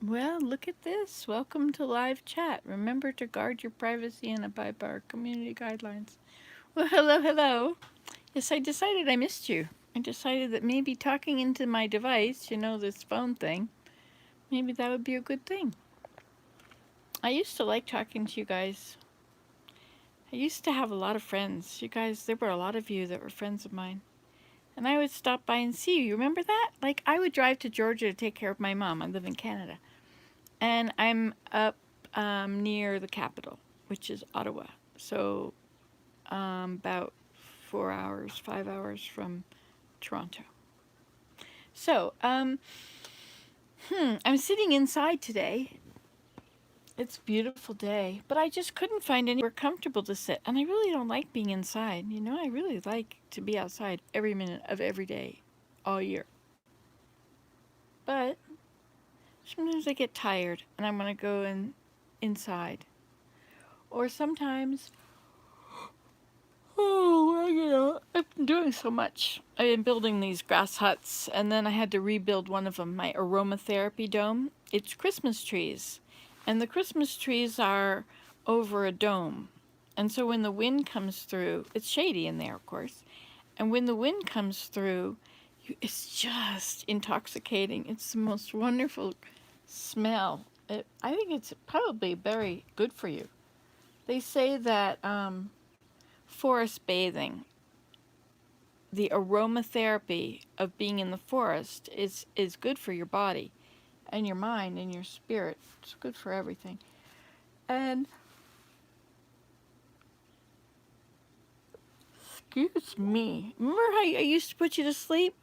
Well, look at this. Welcome to live chat. Remember to guard your privacy and abide by our community guidelines. Well, hello, hello. Yes, I decided I missed you. I decided that maybe talking into my device, this phone thing, maybe that would be a good thing. I used to like talking to you guys. I used to have a lot of friends. You guys, there were a lot of you that were friends of mine. And I would stop by and see you. You remember that? Like, I would drive to Georgia to take care of my mom. I live in Canada. And I'm up near the capital, which is Ottawa. So about 4 hours, 5 hours from Toronto. So I'm sitting inside today. It's a beautiful day, but I just couldn't find anywhere comfortable to sit. And I really don't like being inside. I really like to be outside every minute of every day, all year. But sometimes I get tired and I want to go inside. Or sometimes I've been doing so much. I've been building these grass huts, and then I had to rebuild one of them, my aromatherapy dome. It's Christmas trees, and the Christmas trees are over a dome. And so when the wind comes through, it's shady in there, of course, and when the wind comes through, it's just intoxicating. It's the most wonderful smell. I think it's probably very good for you. They say that forest bathing, the aromatherapy of being in the forest is good for your body and your mind and your spirit. It's good for everything. And excuse me. Remember how I used to put you to sleep?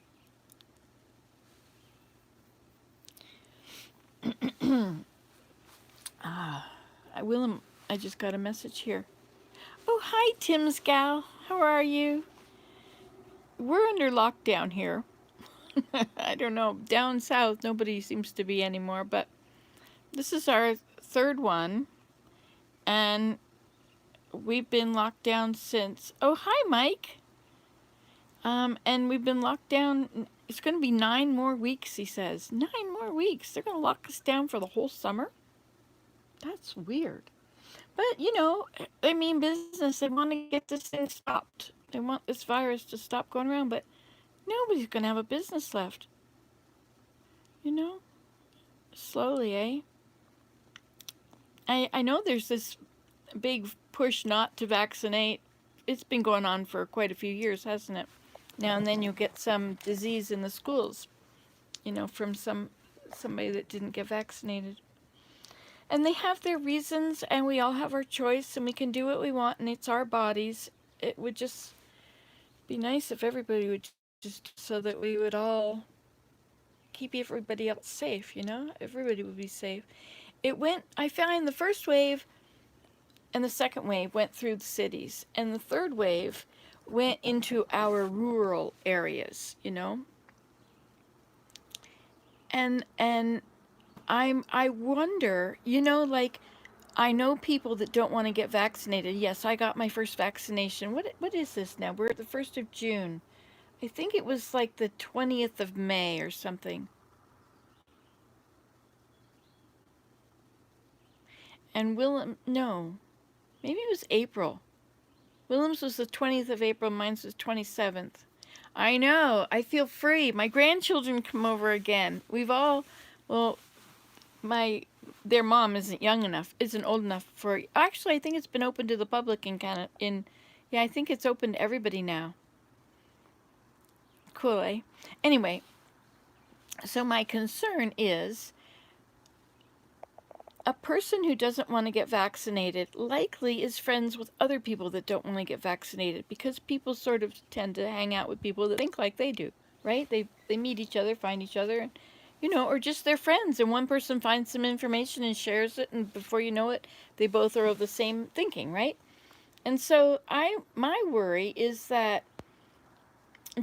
Willem, I just got a message here. Oh, hi, Tim's gal. How are you? We're under lockdown here. I don't know. Down south, nobody seems to be anymore, but this is our third one, and we've been locked down since. Oh, hi, Mike. And we've been locked down. It's going to be 9 more weeks, he says. 9 more weeks. They're going to lock us down for the whole summer? That's weird. But, they mean business. They want to get this thing stopped. They want this virus to stop going around, but nobody's going to have a business left. You know? Slowly, eh? I know there's this big push not to vaccinate. It's been going on for quite a few years, hasn't it? Now and then you'll get some disease in the schools, from somebody that didn't get vaccinated. And they have their reasons, and we all have our choice, and we can do what we want, and it's our bodies. It would just be nice if everybody would just, so that we would all keep everybody else safe, Everybody would be safe. I found the first wave and the second wave went through the cities, and the third wave went into our rural areas, and I wonder, like, I know people that don't want to get vaccinated. Yes, I got my first vaccination. What is this now? We're at the 1st of June. I think it was like the 20th of May or something. And Willem, no, maybe it was April. Willem's was the 20th of April, mine's was 27th. I know, I feel free. My grandchildren come over again. Well, my their mom isn't old enough for. Actually, I think it's been open to the public in Canada. Yeah, I think it's open to everybody now. Cool, eh? Anyway, so my concern is a person who doesn't want to get vaccinated likely is friends with other people that don't want to get vaccinated, because people sort of tend to hang out with people that think like they do, right? They meet each other, find each other, and or just they're friends, and one person finds some information and shares it, and before you know it, they both are of the same thinking, right? And so my worry is that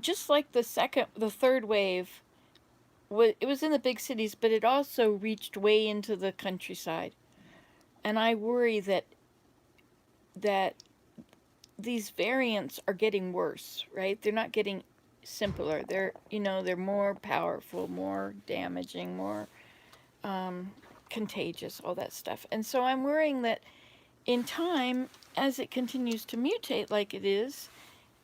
just like the third wave, it was in the big cities, but it also reached way into the countryside. And I worry that these variants are getting worse, right? They're not getting simpler. They're more powerful, more damaging, more contagious, all that stuff. And so I'm worrying that in time, as it continues to mutate like it is,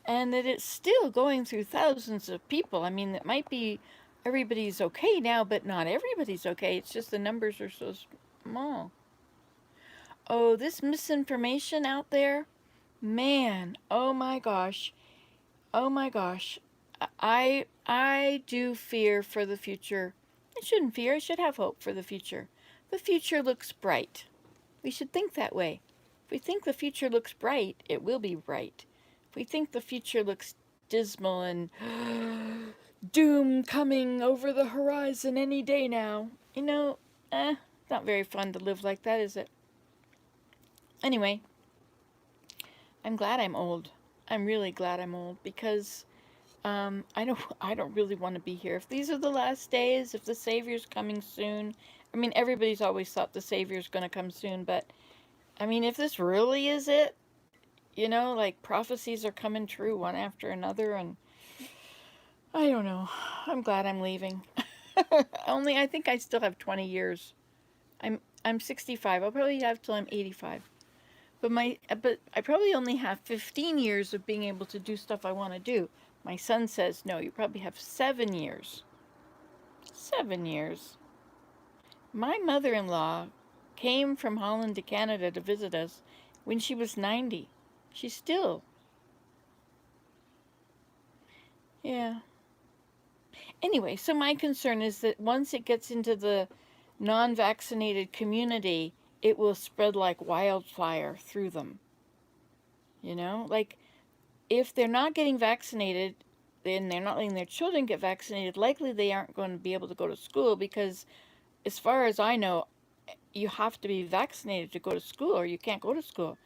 and that it's still going through thousands of people. I mean, it might be everybody's okay now, but not everybody's okay. It's just the numbers are so small. Oh, this misinformation out there, man. Oh my gosh. Oh my gosh. I do fear for the future. I shouldn't fear. I should have hope for the future. The future looks bright. We should think that way. If we think the future looks bright, it will be bright. If we think the future looks dismal and doom coming over the horizon any day now, not very fun to live like that, is it? Anyway, I'm glad I'm old. I'm really glad I'm old because I don't really want to be here. If these are the last days, if the Savior's coming soon, I mean, everybody's always thought the Savior's going to come soon, but I mean, if this really is it, like prophecies are coming true one after another, and I don't know. I'm glad I'm leaving. Only I think I still have 20 years. I'm 65. I'll probably have till I'm 85. But I probably only have 15 years of being able to do stuff I want to do. My son says, "No, you probably have 7 years." 7 years. My mother-in-law came from Holland to Canada to visit us when she was 90. She's still. Yeah. Anyway, so my concern is that once it gets into the non-vaccinated community, it will spread like wildfire through them. Like if they're not getting vaccinated, then they're not letting their children get vaccinated, likely they aren't going to be able to go to school because, as far as I know, you have to be vaccinated to go to school or you can't go to school.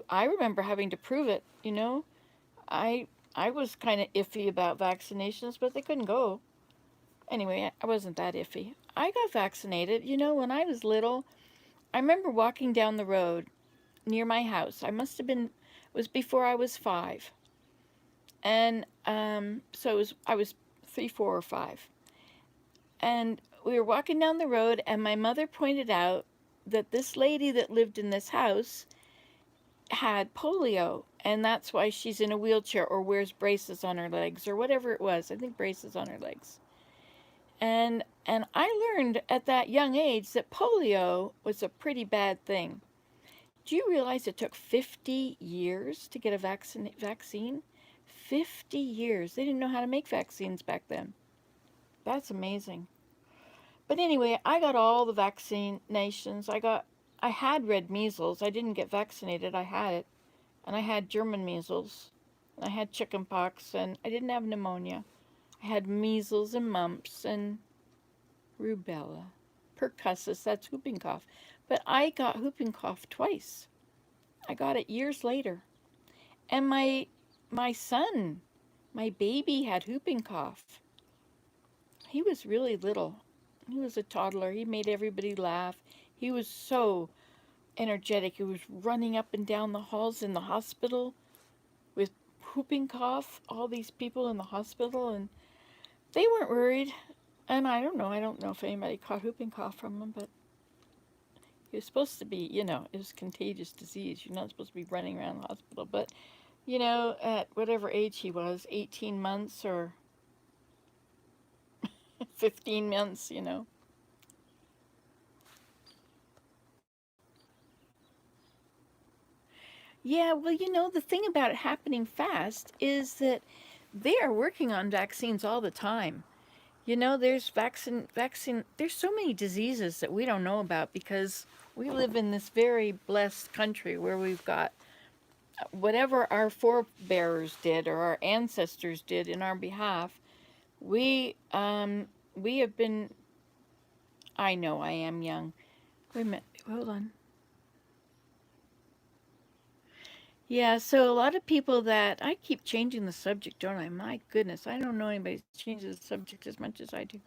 I remember having to prove it. I I was kind of iffy about vaccinations, but they couldn't go. Anyway, I wasn't that iffy. I got vaccinated. When I was little, I remember walking down the road near my house. I must have been, it was before I was 5. And so I was 3, 4, or 5. And we were walking down the road, and my mother pointed out that this lady that lived in this house had polio, and that's why she's in a wheelchair or wears braces on her legs or whatever it was. I think braces on her legs. And I learned at that young age that polio was a pretty bad thing. Do you realize it took 50 years to get a vaccine? 50 years. They didn't know how to make vaccines back then. That's amazing. But anyway, I got all the vaccinations. I had red measles. I didn't get vaccinated. I had it. And I had German measles. And I had chicken pox, and I didn't have pneumonia. I had measles and mumps and rubella. Pertussis, that's whooping cough. But I got whooping cough twice. I got it years later. And my son, my baby, had whooping cough. He was really little. He was a toddler. He made everybody laugh. He was so energetic. He was running up and down the halls in the hospital with whooping cough. All these people in the hospital, and they weren't worried. And I don't know if anybody caught whooping cough from him, but he was supposed to be, it was a contagious disease. You're not supposed to be running around the hospital. But, at whatever age he was, 18 months or 15 months. Yeah, well, the thing about it happening fast is that they are working on vaccines all the time. There's there's so many diseases that we don't know about because we live in this very blessed country where we've got whatever our forebears did or our ancestors did in our behalf. We have been. I know I am young. Wait a minute. Hold on. Yeah, so a lot of people that I keep changing the subject, don't I? My goodness, I don't know anybody changes the subject as much as I do.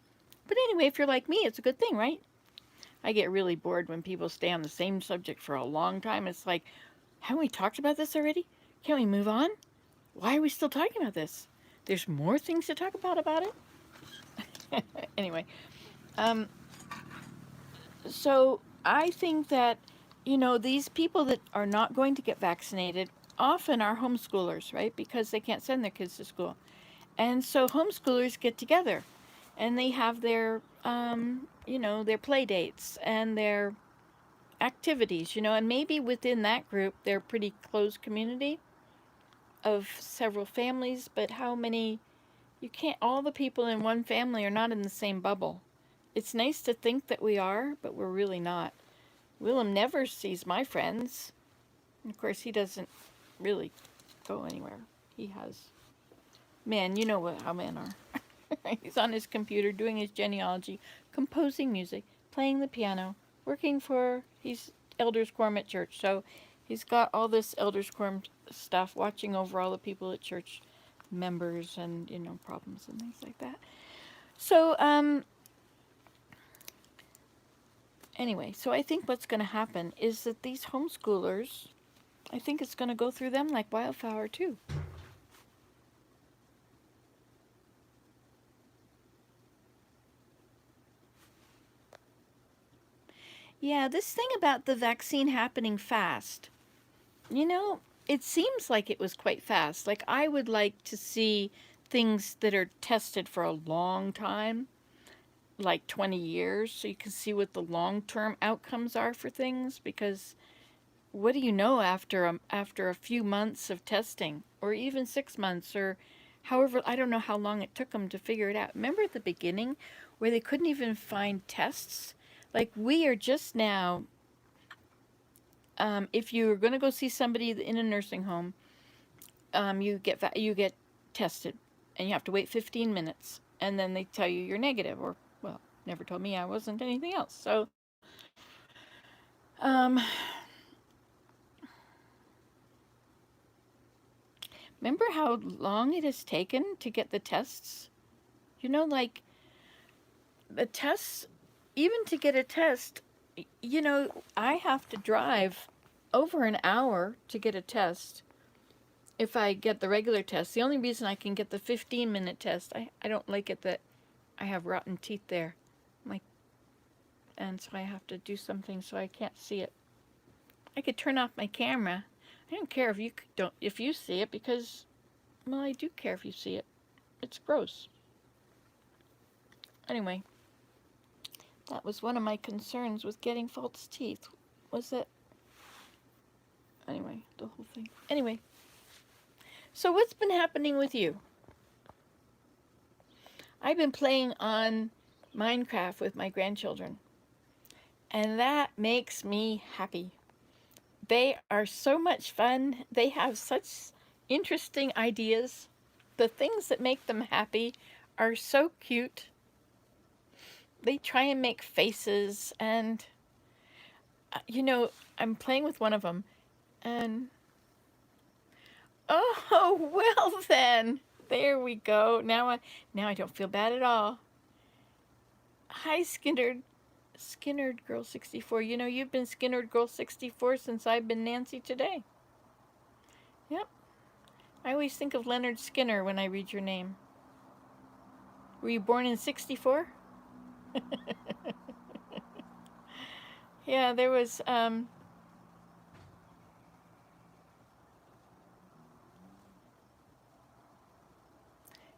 But anyway, if you're like me, it's a good thing, right? I get really bored when people stay on the same subject for a long time. It's like, haven't we talked about this already? Can't we move on? Why are we still talking about this? There's more things to talk about it. Anyway, um, So I think that, these people that are not going to get vaccinated often are homeschoolers, right? Because they can't send their kids to school. And so homeschoolers get together and they have their, their play dates and their activities, and maybe within that group, they're a pretty close community of several families, but how many, you can't, all the people in one family are not in the same bubble. It's nice to think that we are, but we're really not. Willem never sees my friends. And of course, he doesn't really go anywhere. He has, man, you know how men are. He's on his computer doing his genealogy, composing music, playing the piano, working for, he's elders quorum at church. So he's got all this elders quorum stuff, watching over all the people at church, members and, problems and things like that. So, anyway, so I think what's going to happen is that these homeschoolers, I think it's going to go through them like wildfire too. Yeah, this thing about the vaccine happening fast, it seems like it was quite fast. Like, I would like to see things that are tested for a long time, like 20 years, so you can see what the long-term outcomes are for things, because what do you know after a few months of testing, or even 6 months, or however, I don't know how long it took them to figure it out. Remember at the beginning where they couldn't even find tests? Like, we are just now, if you're going to go see somebody in a nursing home, you get tested, and you have to wait 15 minutes, and then they tell you you're negative, or, well, never told me I wasn't anything else. So, um, remember how long it has taken to get the tests? Like, the tests, even to get a test, I have to drive over an hour to get a test. If I get the regular test, the only reason I can get the 15-minute test, I don't like it that I have rotten teeth there. Like, and so I have to do something so I can't see it. I could turn off my camera. I don't care if you see it, because, well, I do care if you see it. It's gross. Anyway, that was one of my concerns with getting false teeth. Was that, anyway, the whole thing. Anyway, so what's been happening with you? I've been playing on Minecraft with my grandchildren, and that makes me happy. They are so much fun. They have such interesting ideas. The things that make them happy are so cute. They try and make faces, and, I'm playing with one of them, and, oh, well then, there we go. Now I don't feel bad at all. Hi, Skinnerd Girl 64. You've been Skinnerd Girl 64 since I've been Nancy today. Yep. I always think of Leonard Skinner when I read your name. Were you born in 64? Yeah, there was,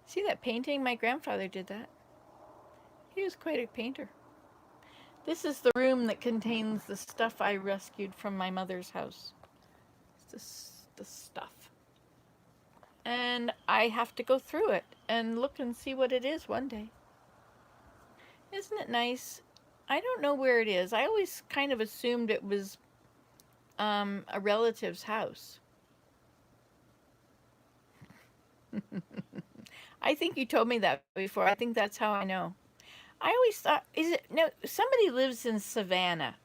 see that painting? My grandfather did that. He was quite a painter. This is the room that contains the stuff I rescued from my mother's house. The stuff. And I have to go through it and look and see what it is one day. Isn't it nice? I don't know where it is. I always kind of assumed it was a relative's house. I think you told me that before. I think that's how I know. I always thought, somebody lives in Savannah.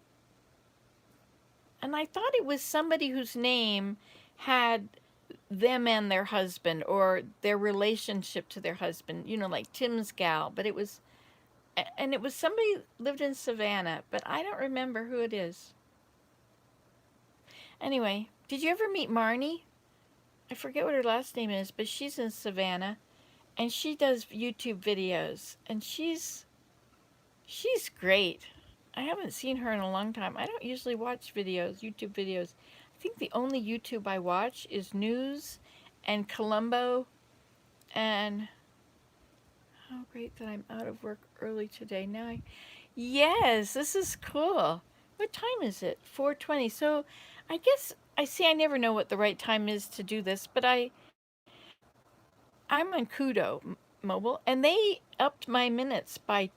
And I thought it was somebody whose name had them and their husband, or their relationship to their husband, like Tim's gal. But it was, and it was somebody lived in Savannah, but I don't remember who it is. Anyway, did you ever meet Marnie? I forget what her last name is, but she's in Savannah, and she does YouTube videos, and she's great. I haven't seen her in a long time. I don't usually watch videos, YouTube videos. I think the only YouTube I watch is news and Columbo. And how great that I'm out of work early today. Yes, this is cool. What time is it? 4:20. So I guess I see I never know what the right time is to do this, but I'm on Mobile, and they upped my minutes by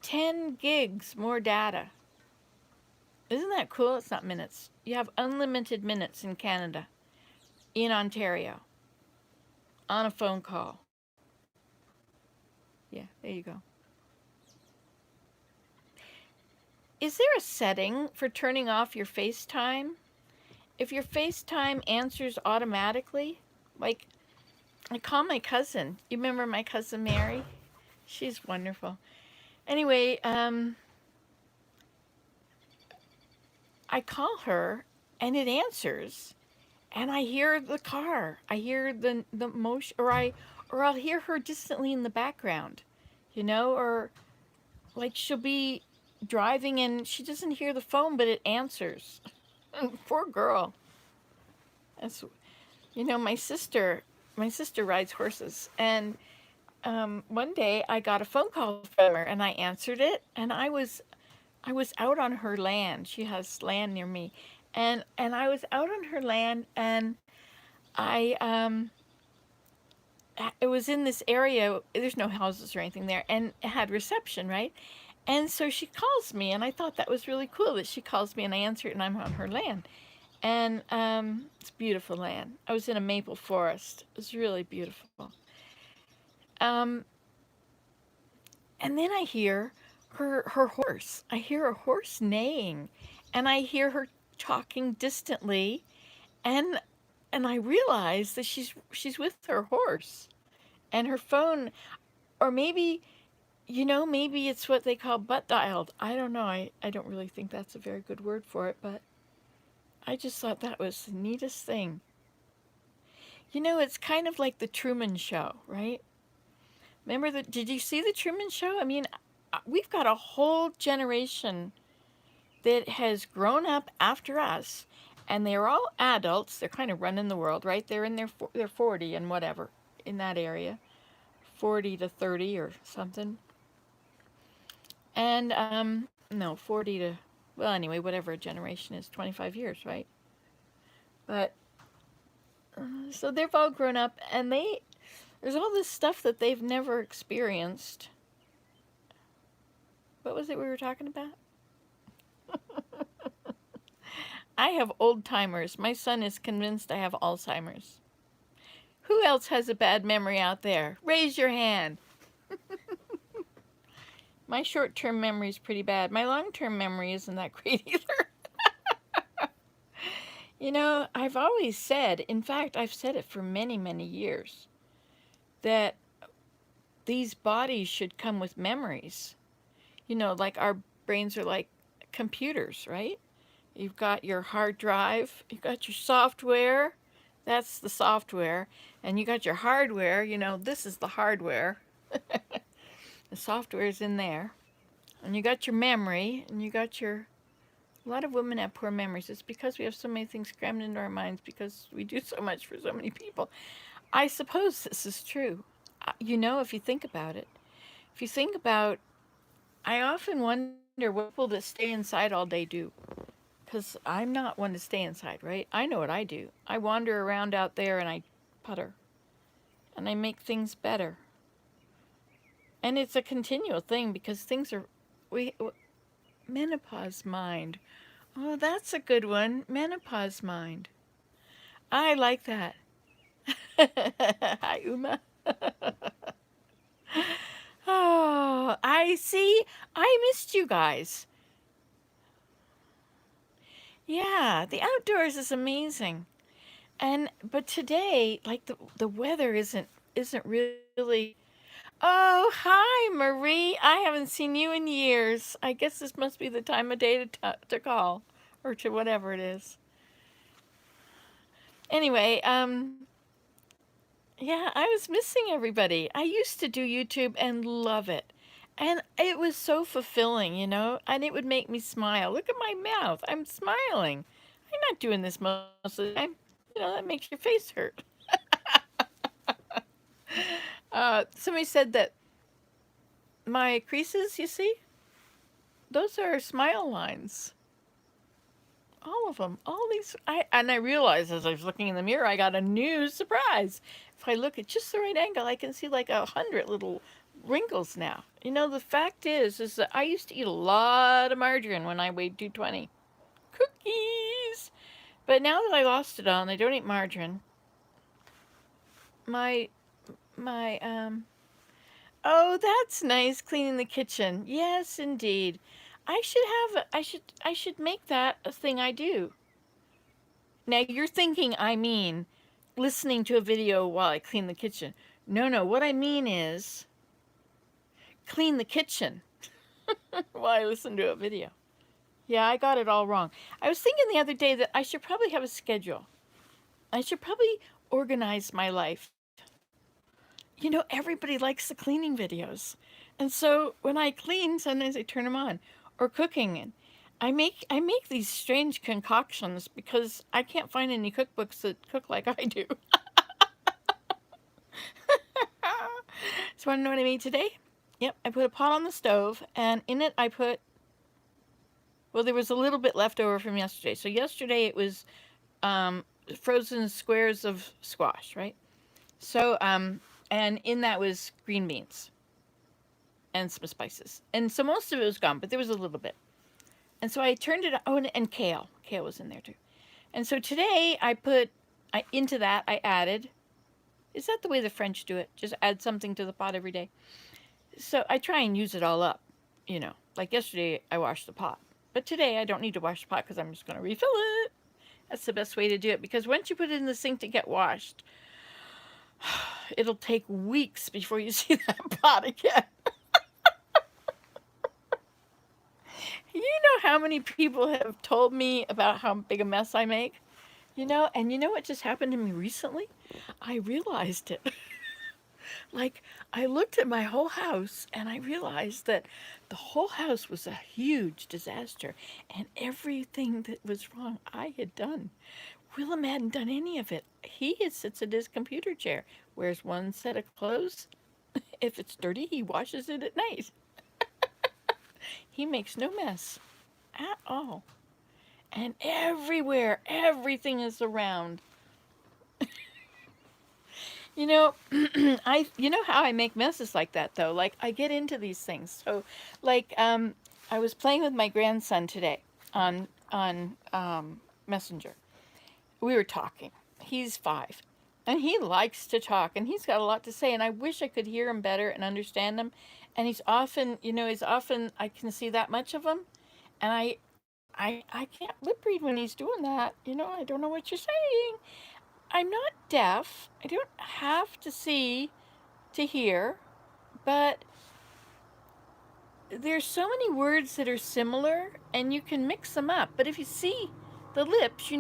10 gigs more data. Isn't that cool? It's not minutes. You have unlimited minutes in Canada, in Ontario, on a phone call. Yeah, there you go. Is there a setting for turning off your FaceTime? If your FaceTime answers automatically, like I call my cousin. You remember my cousin Mary? She's wonderful. Anyway, I call her and it answers, and I hear the car. I hear the motion, or I'll hear her distantly in the background, or like she'll be driving and she doesn't hear the phone, but it answers. Poor girl. That's my sister rides horses, and one day I got a phone call from her and I answered it, and I was out on her land. She has land near me, and I was out on her land, and I it was in this area. There's no houses or anything there, and it had reception, right? And so she calls me, and I thought that was really cool that she calls me and I answer it, and I'm on her land. And it's beautiful land. I was in a maple forest. It was really beautiful. Um, and then I hear her horse. I hear a horse neighing, and I hear her talking distantly, and I realize that she's with her horse, and her phone, or maybe it's what they call butt dialed. I don't know. I don't really think that's a very good word for it, but I just thought that was the neatest thing. It's kind of like the Truman Show, right? Did you see the Truman Show? I mean, we've got a whole generation that has grown up after us, and they're all adults. They're kind of running the world, right? They're in their 40 and whatever, in that area, 40 to 30 or something. And no, 40 to, well, anyway, whatever a generation is, 25 years, right? But so they've all grown up, and there's all this stuff that they've never experienced. What was it we were talking about? I have old timers. My son is convinced I have Alzheimer's. Who else has a bad memory out there? Raise your hand. My short-term memory is pretty bad. My long-term memory isn't that great either. I've always said, in fact, I've said it for many, many years, that these bodies should come with memories. Like our brains are like computers, right? You've got your hard drive, you've got your software, that's the software, and you got your hardware, this is the hardware. The software is in there. And you got your memory, and a lot of women have poor memories. It's because we have so many things crammed into our minds because we do so much for so many people. I suppose this is true. If you think about it. If you think about, I often wonder what people that stay inside all day do. Because I'm not one to stay inside, right? I know what I do. I wander around out there and I putter. And I make things better. And it's a continual thing because menopause mind. Oh, that's a good one. Menopause mind. I like that. Hi, Uma. Oh, I see. I missed you guys. Yeah, the outdoors is amazing. But today, like the weather isn't really. Oh, hi, Marie. I haven't seen you in years. I guess this must be the time of day to call, or to whatever it is. Anyway, yeah, I was missing everybody. I used to do YouTube and love it. And it was so fulfilling, and it would make me smile. Look at my mouth. I'm smiling. I'm not doing this most of the time. That makes your face hurt. Somebody said that my creases, you see, those are smile lines. All of them. All these. I realized as I was looking in the mirror, I got a new surprise. If I look at just the right angle, I can see like 100 little wrinkles now. The fact is that I used to eat a lot of margarine when I weighed 220. Cookies. But now that I lost it all and I don't eat margarine, my my oh, that's nice, cleaning the kitchen. Yes, indeed. I should make that a thing I do. Now you're thinking I mean listening to a video while I clean the kitchen. No, no, what I mean is clean the kitchen while I listen to a video. Yeah, I got it all wrong. I was thinking the other day that I should probably have a schedule. I should probably organize my life. Everybody likes the cleaning videos. And so when I clean, sometimes I turn them on. Or cooking. And I make these strange concoctions because I can't find any cookbooks that cook like I do. So want to know what I made today? Yep, I put a pot on the stove, and in it I put, well, there was a little bit left over from yesterday. So yesterday it was frozen squares of squash, right? So, and in that was green beans and some spices. And so most of it was gone, but there was a little bit. And so I turned it, oh, and kale. Kale was in there too. And so today into that I added, is that the way the French do it? Just add something to the pot every day. So I try and use it all up, Like yesterday I washed the pot. But today I don't need to wash the pot because I'm just going to refill it. That's the best way to do it because once you put it in the sink to get washed, it'll take weeks before you see that pot again. You know how many people have told me about how big a mess I make? And you know what just happened to me recently? I realized it. Like, I looked at my whole house and I realized that the whole house was a huge disaster and everything that was wrong I had done. Willem hadn't done any of it. He sits at his computer chair, wears one set of clothes. If it's dirty, he washes it at night. He makes no mess at all. And everywhere, everything is around. You know how I make messes like that though. Like I get into these things. So, like I was playing with my grandson today on Messenger. We were talking. He's 5. And he likes to talk and he's got a lot to say and I wish I could hear him better and understand him. And he's often I can see that much of him and I can't lip read when he's doing that. I don't know what you're saying. I'm not deaf. I don't have to see to hear, but there's so many words that are similar and you can mix them up. But if you see the lips,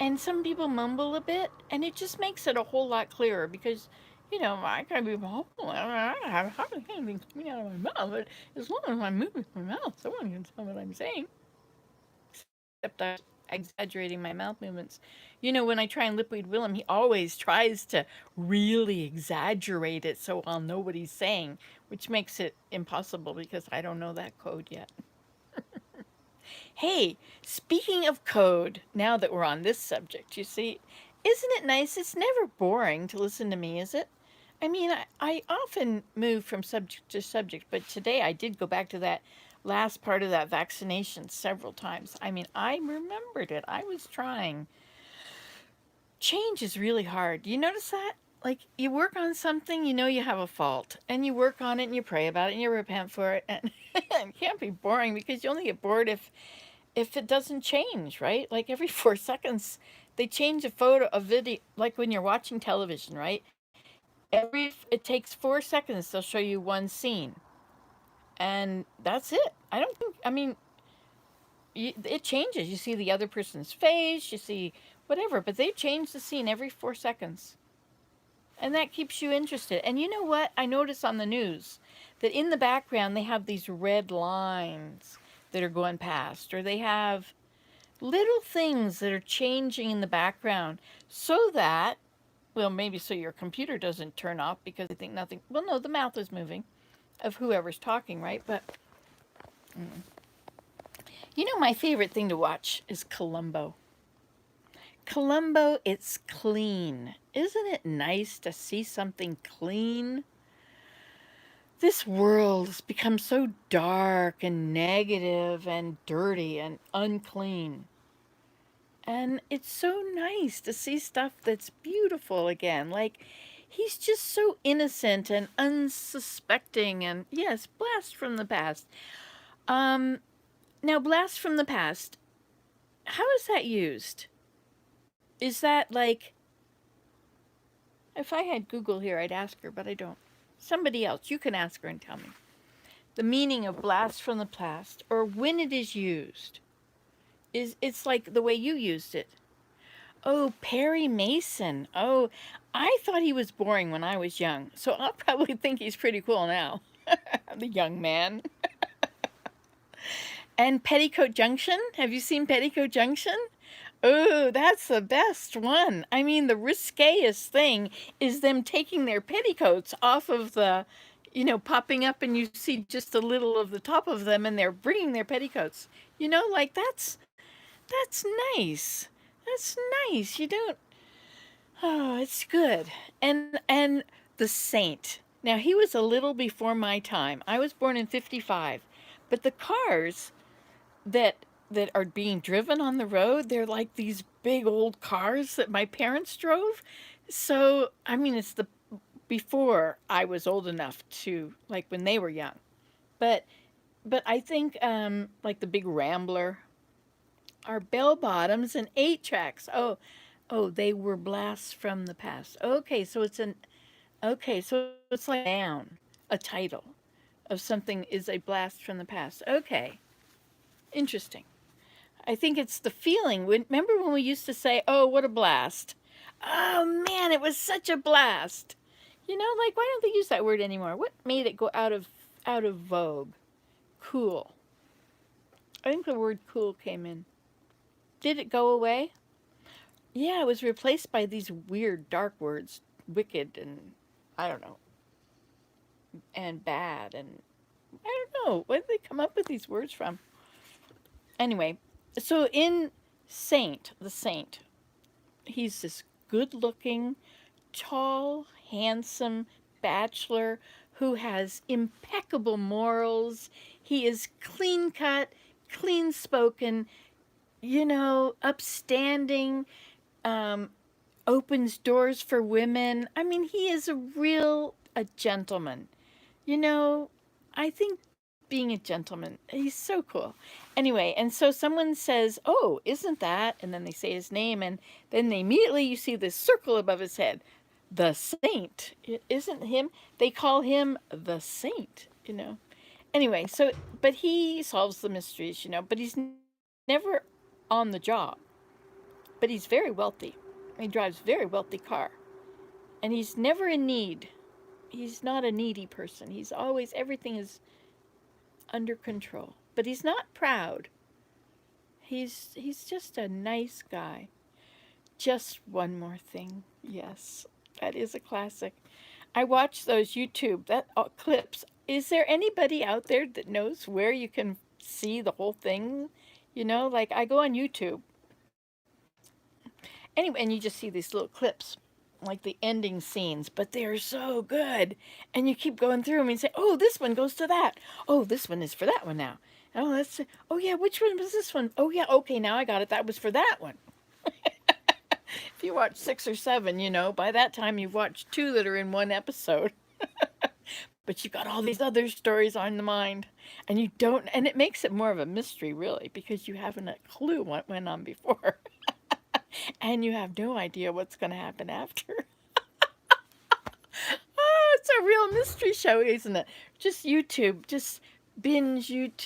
and some people mumble a bit and it just makes it a whole lot clearer because I can be, I have hardly anything coming out of my mouth, but as long as I'm moving my mouth, someone can tell what I'm saying. Except I'm exaggerating my mouth movements. When I try and lip read Willem, he always tries to really exaggerate it so I'll know what he's saying, which makes it impossible because I don't know that code yet. Hey, speaking of code, now that we're on this subject, you see, isn't it nice? It's never boring to listen to me, is it? I mean, I often move from subject to subject, but today I did go back to that last part of that vaccination several times. I mean, I remembered it. I was trying. Change is really hard. Do you notice that? Like, you work on something, you have a fault, and you work on it and you pray about it and you repent for it, and it can't be boring because you only get bored if it doesn't change, right? Like every 4 seconds, they change a video, like when you're watching television, right? It takes 4 seconds, they'll show you one scene, and that's it. I don't think, I mean, it changes. You see the other person's face, you see whatever, but they change the scene every 4 seconds. And that keeps you interested. And you know what? I notice on the news, that in the background they have these red lines that are going past, or they have little things that are changing in the background so that, well, maybe so your computer doesn't turn off because they think nothing. Well, no, the mouth is moving of whoever's talking, right? But you know, my favorite thing to watch is Columbo. Columbo, it's clean. Isn't it nice to see something clean? This world has become so dark and negative and dirty and unclean. And it's so nice to see stuff that's beautiful again. Like, he's just so innocent and unsuspecting. And yes, blast from the past. Um, Now, blast from the past, how is that used? Is that like, if I had Google here, I'd ask her, but I don't. Somebody else, you can ask her and tell me. The meaning of blast from the past, or when it is used. It's like the way you used it. Oh, Perry Mason. Oh, I thought he was boring when I was young, so I'll probably think he's pretty cool now. The young man. And Petticoat Junction. Have you seen Petticoat Junction? Oh, that's the best one. I mean, the riskiest thing is them taking their petticoats off of the, popping up and you see just a little of the top of them and they're bringing their petticoats. Like that's nice. That's nice. You don't, oh, it's good. And the Saint. Now, he was a little before my time. I was born in 55. But the cars that are being driven on the road, they're like these big old cars that my parents drove. So, I mean, it's the before I was old enough to, like, when they were young. But I think like the big Rambler are bell bottoms and 8 tracks. Oh, they were blasts from the past. Okay, so it's like down a title of something is a blast from the past. Okay. Interesting. I think it's the feeling. Remember when we used to say, "Oh, what a blast." Oh man, it was such a blast. Like, why don't they use that word anymore? What made it go out of vogue? Cool. I think the word cool came in. Did it go away? Yeah, it was replaced by these weird dark words, wicked and I don't know, and bad and I don't know. Where did they come up with these words from? Anyway, so in the Saint, he's this good-looking, tall, handsome bachelor who has impeccable morals. He is clean-cut, clean-spoken, upstanding, opens doors for women. I mean, he is a gentleman. I think being a gentleman, he's so cool. Anyway, and so someone says, "Oh, isn't that?" And then they say his name, and then immediately you see this circle above his head. The Saint. It isn't him. They call him the Saint. Anyway, but he solves the mysteries, but he's never on the job. But he's very wealthy. He drives a very wealthy car. And he's never in need. He's not a needy person. He's always, everything is under control. But he's not proud. He's just a nice guy. Just one more thing. Yes, that is a classic. I watch those YouTube clips. Is there anybody out there that knows where you can see the whole thing? Like I go on YouTube. Anyway, and you just see these little clips, like the ending scenes, but they're so good. And you keep going through them and say, "Oh, this one goes to that. Oh, this one is for that one now. Oh yeah, which one was this one? Oh yeah, okay, now I got it. That was for that one." If you watch 6 or 7, by that time you've watched 2 that are in one episode. But you've got all these other stories on the mind. And it makes it more of a mystery, really, because you haven't a clue what went on before. And you have no idea what's going to happen after. Oh, it's a real mystery show, isn't it? Just YouTube, just binge YouTube